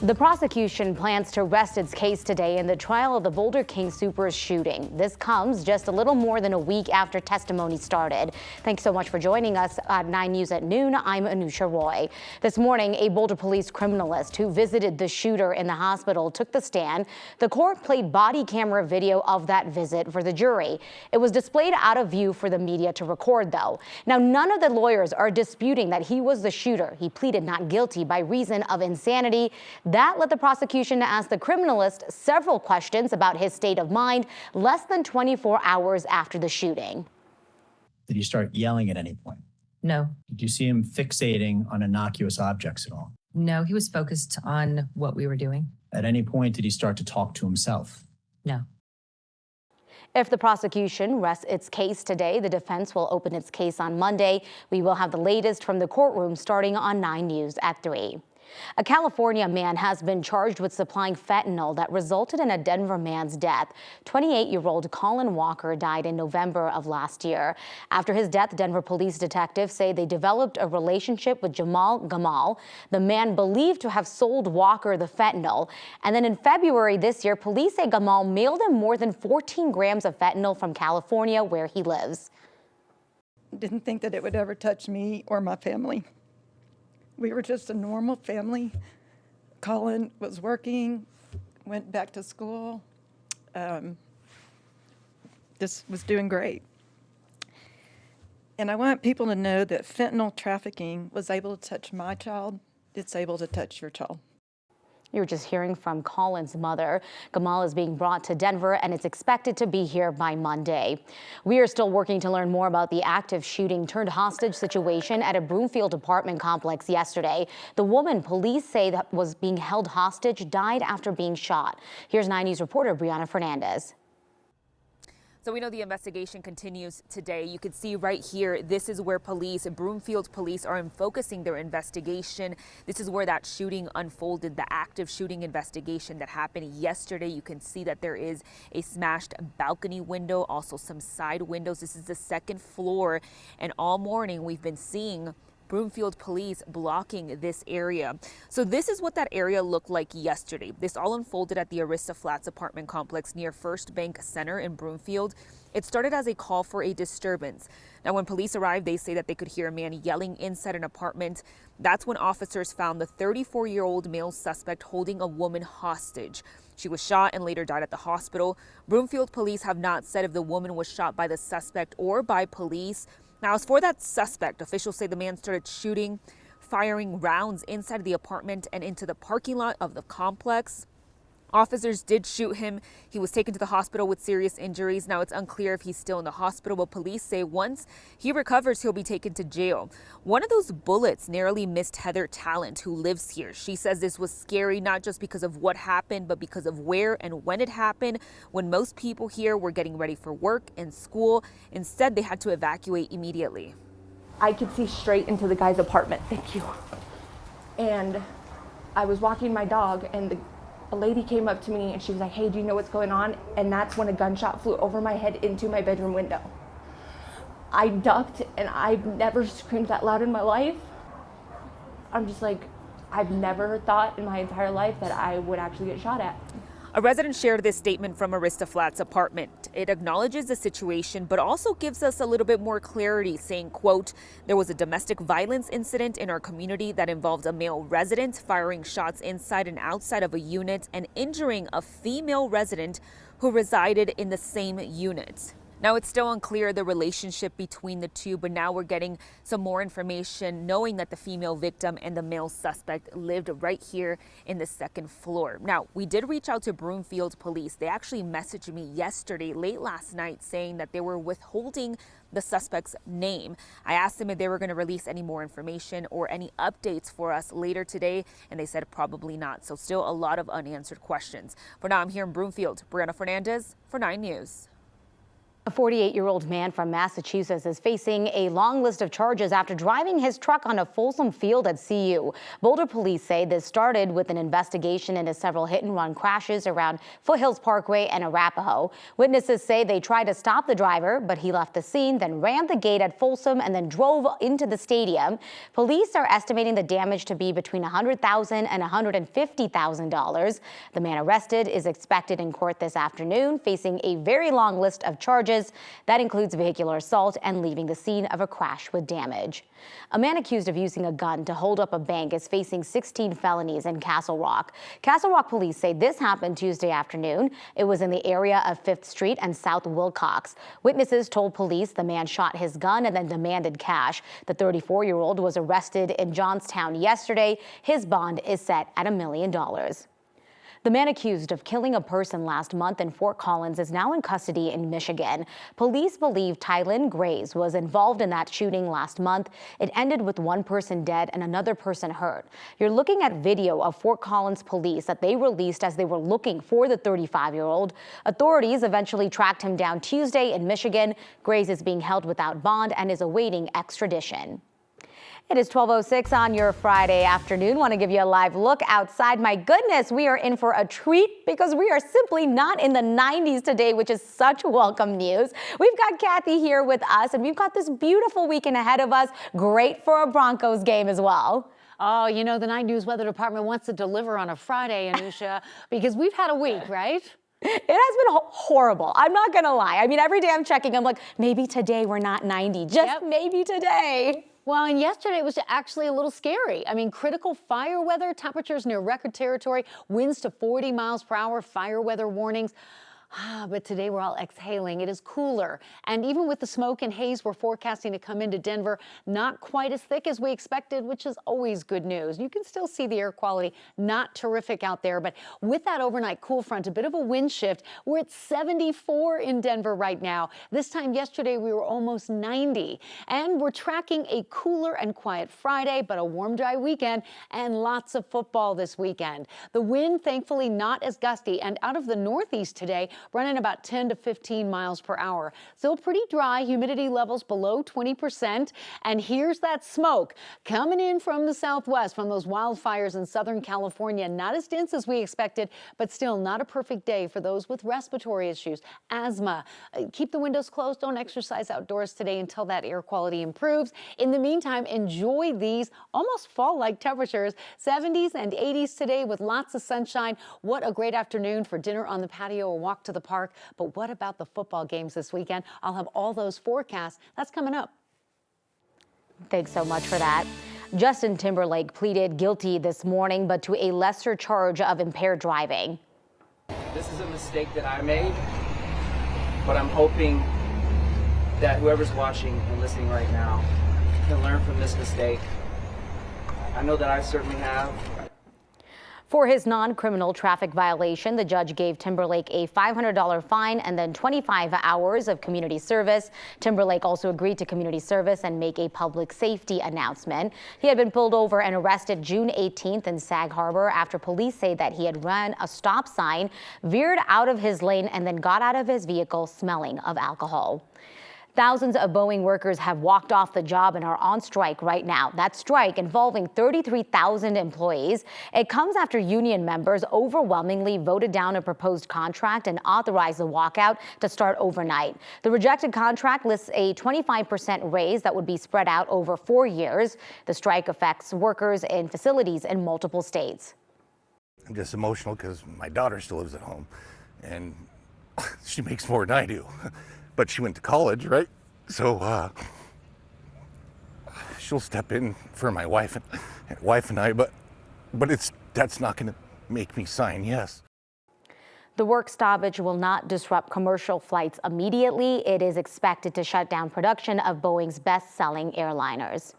The prosecution plans to rest its case today in the trial of the Boulder King Soopers shooting. This comes just a little more than a week after testimony started. Thanks so much for joining us at 9 News at noon. I'm Anusha Roy. This morning, a Boulder police criminalist who visited the shooter in the hospital took the stand. The court played body camera video of that visit for the jury. It was displayed out of view for the media to record, though. Now, none of the lawyers are disputing that he was the shooter. He pleaded not guilty by reason of insanity. That led the prosecution to ask the criminalist several questions about his state of mind less than 24 hours after the shooting. Did he start yelling at any point? No. Did you see him fixating on innocuous objects at all? No, he was focused on what we were doing. At any point, did he start to talk to himself? No. If the prosecution rests its case today, the defense will open its case on Monday. We will have the latest from the courtroom starting on 9 News at 3. A California man has been charged with supplying fentanyl that resulted in a Denver man's death. 28-year-old Colin Walker died in November of last year. After his death, Denver police detectives say they developed a relationship with Jamal Gamal, the man believed to have sold Walker the fentanyl. And then in February this year, police say Gamal mailed him more than 14 grams of fentanyl from California, where he lives. Didn't think that it would ever touch me or my family. We were just a normal family. Colin was working, went back to school, just was doing great. And I want people to know that fentanyl trafficking was able to touch my child. It's able to touch your child. You were just hearing from Colin's mother. Gamal is being brought to Denver, and it's expected to be here by Monday. We are still working to learn more about the active shooting turned hostage situation at a Broomfield apartment complex yesterday. The woman police say that was being held hostage died after being shot. Here's 9 News reporter Brianna Fernandez. So we know the investigation continues today. You can see right here, this is where Broomfield police are focusing their investigation. This is where that shooting unfolded, the active shooting investigation that happened yesterday. You can see that there is a smashed balcony window, also some side windows. This is the second floor, and all morning we've been seeing Broomfield police blocking this area. So this is what that area looked like yesterday. This all unfolded at the Arista Flats apartment complex near First Bank Center in Broomfield. It started as a call for a disturbance. Now, when police arrived, they say that they could hear a man yelling inside an apartment. That's when officers found the 34-year-old male suspect holding a woman hostage. She was shot and later died at the hospital. Broomfield police have not said if the woman was shot by the suspect or by police. Now, as for that suspect, officials say the man started shooting, firing rounds inside the apartment and into the parking lot of the complex. Officers did shoot him. He was taken to the hospital with serious injuries. Now, it's unclear if he's still in the hospital, but police say once he recovers, he'll be taken to jail. One of those bullets narrowly missed Heather Talent, who lives here. She says this was scary, not just because of what happened, but because of where and when it happened, when most people here were getting ready for work and school. Instead, they had to evacuate immediately. I could see straight into the guy's apartment. Thank you. And I was walking my dog, and a lady came up to me and she was like, "Hey, do you know what's going on?" And that's when a gunshot flew over my head into my bedroom window. I ducked, and I've never screamed that loud in my life. I'm just like, I've never thought in my entire life that I would actually get shot at. A resident shared this statement from Arista Flats apartment. It acknowledges the situation, but also gives us a little bit more clarity, saying, quote, "There was a domestic violence incident in our community that involved a male resident firing shots inside and outside of a unit and injuring a female resident who resided in the same unit." Now, it's still unclear the relationship between the two, but now we're getting some more information, knowing that the female victim and the male suspect lived right here in the second floor. Now, we did reach out to Broomfield police. They actually messaged me yesterday, late last night, saying that they were withholding the suspect's name. I asked them if they were going to release any more information or any updates for us later today, and they said probably not. So still a lot of unanswered questions. For now, I'm here in Broomfield. Brianna Fernandez for 9 News. A 48-year-old man from Massachusetts is facing a long list of charges after driving his truck on a Folsom field at CU. Boulder police say this started with an investigation into several hit-and-run crashes around Foothills Parkway and Arapahoe. Witnesses say they tried to stop the driver, but he left the scene, then ran the gate at Folsom and then drove into the stadium. Police are estimating the damage to be between $100,000 and $150,000. The man arrested is expected in court this afternoon, facing a very long list of charges. That includes vehicular assault and leaving the scene of a crash with damage. A man accused of using a gun to hold up a bank is facing 16 felonies in Castle Rock. Castle Rock police say this happened Tuesday afternoon. It was in the area of 5th Street and South Wilcox. Witnesses told police the man shot his gun and then demanded cash. The 34-year-old was arrested in Johnstown yesterday. His bond is set at $1 million. The man accused of killing a person last month in Fort Collins is now in custody in Michigan. Police believe Tylen Grays was involved in that shooting last month. It ended with one person dead and another person hurt. You're looking at video of Fort Collins police that they released as they were looking for the 35-year-old. Authorities eventually tracked him down Tuesday in Michigan. Grays is being held without bond and is awaiting extradition. It is 12:06 on your Friday afternoon. Want to give you a live look outside. My goodness, we are in for a treat because we are simply not in the 90s today, which is such welcome news. We've got Kathy here with us, and we've got this beautiful weekend ahead of us. Great for a Broncos game as well. Oh, you know, the 9 News Weather Department wants to deliver on a Friday, Anusha, because we've had a week, right? It has been horrible. I'm not going to lie. I mean, every day I'm checking, I'm like, maybe today we're not 90. Just maybe today. Well, and yesterday was actually a little scary. I mean, critical fire weather, temperatures near record territory, winds to 40 miles per hour, fire weather warnings. But today we're all exhaling. It is cooler. And even with the smoke and haze we're forecasting to come into Denver, not quite as thick as we expected, which is always good news. You can still see the air quality not terrific out there. But with that overnight cool front, a bit of a wind shift, we're at 74 in Denver right now. This time yesterday, we were almost 90. And we're tracking a cooler and quiet Friday, but a warm, dry weekend and lots of football this weekend. The wind, thankfully, not as gusty. And out of the northeast today, running about 10 to 15 miles per hour. Still pretty dry, humidity levels below 20%. And here's that smoke coming in from the southwest from those wildfires in Southern California. Not as dense as we expected, but still not a perfect day for those with respiratory issues, asthma. Keep the windows closed. Don't exercise outdoors today until that air quality improves. In the meantime, enjoy these almost fall-like temperatures, 70s and 80s today with lots of sunshine. What a great afternoon for dinner on the patio or walk to the park. But what about the football games this weekend? I'll have all those forecasts. That's coming up. Thanks so much for that. Justin Timberlake pleaded guilty this morning, but to a lesser charge of impaired driving. This is a mistake that I made, but I'm hoping that whoever's watching and listening right now can learn from this mistake. I know that I certainly have. For his non-criminal traffic violation, the judge gave Timberlake a $500 fine and then 25 hours of community service. Timberlake also agreed to community service and make a public safety announcement. He had been pulled over and arrested June 18th in Sag Harbor after police say that he had run a stop sign, veered out of his lane, and then got out of his vehicle smelling of alcohol. Thousands of Boeing workers have walked off the job and are on strike right now. That strike involving 33,000 employees. It comes after union members overwhelmingly voted down a proposed contract and authorized the walkout to start overnight. The rejected contract lists a 25% raise that would be spread out over 4 years. The strike affects workers in facilities in multiple states. I'm just emotional because my daughter still lives at home and she makes more than I do. But she went to college, right? So she'll step in for my wife and I, but that's not going to make me sign yes. The work stoppage will not disrupt commercial flights immediately. It is expected to shut down production of Boeing's best-selling airliners.